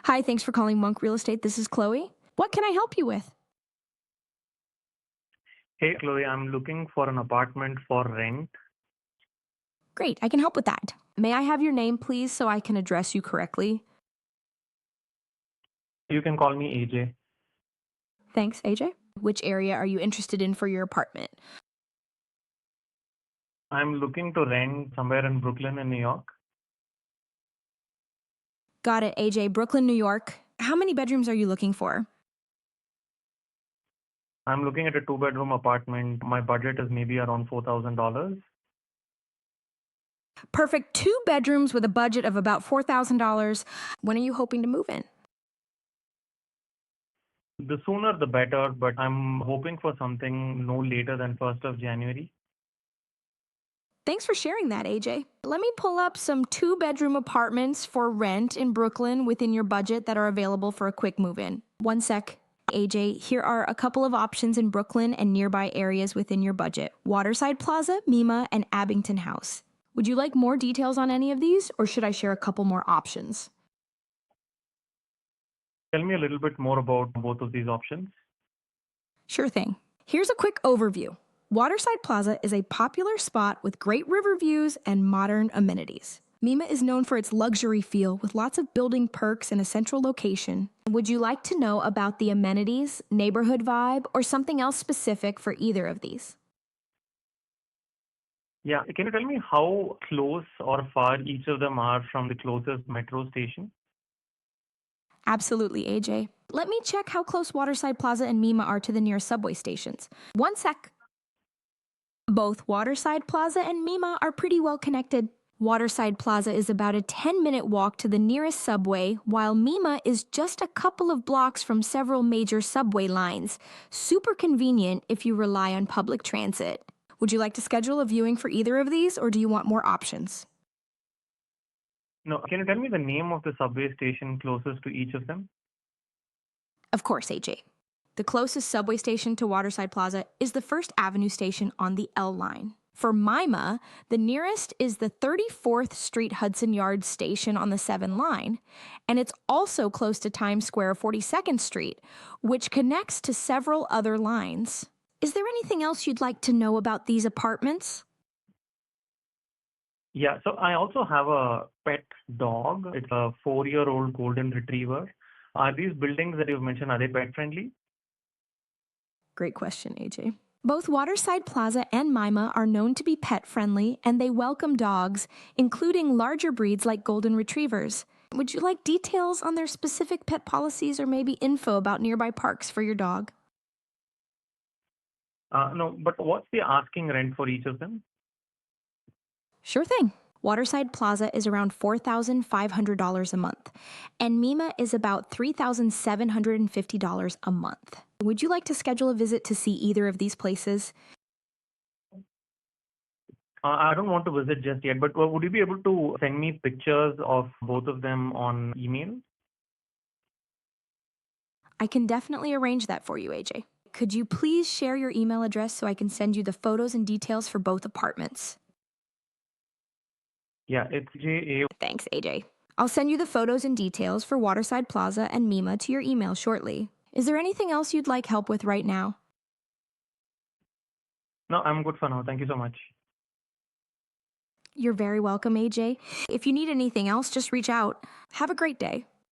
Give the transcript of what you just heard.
Hi, thanks for calling Monk Real Estate. This is Chloe. What can I help you with? Hey, Chloe, I'm looking for an apartment for rent. Great, I can help with that. May I have your name, please, so I can address you correctly? You can call me AJ. Thanks, AJ. Which area are you interested in for your apartment? I'm looking to rent somewhere in Brooklyn in New York. Got it, AJ. Brooklyn, New York. How many bedrooms are you looking for? I'm looking at a two-bedroom apartment. My budget is maybe around $4,000. Perfect. 2 bedrooms with a budget of about $4,000. When are you hoping to move in? The sooner the better, but I'm hoping for something no later than 1st of January. Thanks for sharing that, AJ. Let me pull up some 2 bedroom apartments for rent in Brooklyn within your budget that are available for a quick move in. One sec. AJ, here are a couple of options in Brooklyn and nearby areas within your budget: Waterside Plaza, Mima, and Abington House. Would you like more details on any of these, or should I share a couple more options? Tell me a little bit more about both of these options. Sure thing. Here's a quick overview. Waterside Plaza is a popular spot with great river views and modern amenities. Mima is known for its luxury feel with lots of building perks and a central location. Would you like to know about the amenities, neighborhood vibe, or something else specific for either of these? Yeah, can you tell me how close or far each of them are from the closest metro station? Absolutely, AJ. Let me check how close Waterside Plaza and Mima are to the nearest subway stations. One sec. Both Waterside Plaza and Mima are pretty well connected. Waterside Plaza is about a 10-minute walk to the nearest subway, while Mima is just a couple of blocks from several major subway lines. Super convenient if you rely on public transit. Would you like to schedule a viewing for either of these, or do you want more options? No, can you tell me the name of the subway station closest to each of them? Of course, AJ. The closest subway station to Waterside Plaza is the First Avenue station on the L line. For Mima, the nearest is the 34th Street Hudson Yards station on the 7 line, and it's also close to Times Square 42nd Street, which connects to several other lines. Is there anything else you'd like to know about these apartments? Yeah, so I also have a pet dog. It's a 4-year-old golden retriever. Are these buildings that you've mentioned, are they pet friendly? Great question, AJ. Both Waterside Plaza and Mima are known to be pet friendly, and they welcome dogs, including larger breeds like golden retrievers. Would you like details on their specific pet policies or maybe info about nearby parks for your dog? No, but what's the asking rent for each of them? Sure thing. Waterside Plaza is around $4,500 a month, and Mima is about $3,750 a month. Would you like to schedule a visit to see either of these places? I don't want to visit just yet, but would you be able to send me pictures of both of them on email? I can definitely arrange that for you, AJ. Could you please share your email address so I can send you the photos and details for both apartments? Yeah, it's JA. Thanks, AJ. I'll send you the photos and details for Waterside Plaza and Mima to your email shortly. Is there anything else you'd like help with right now? No, I'm good for now. Thank you so much. You're very welcome, AJ. If you need anything else, just reach out. Have a great day.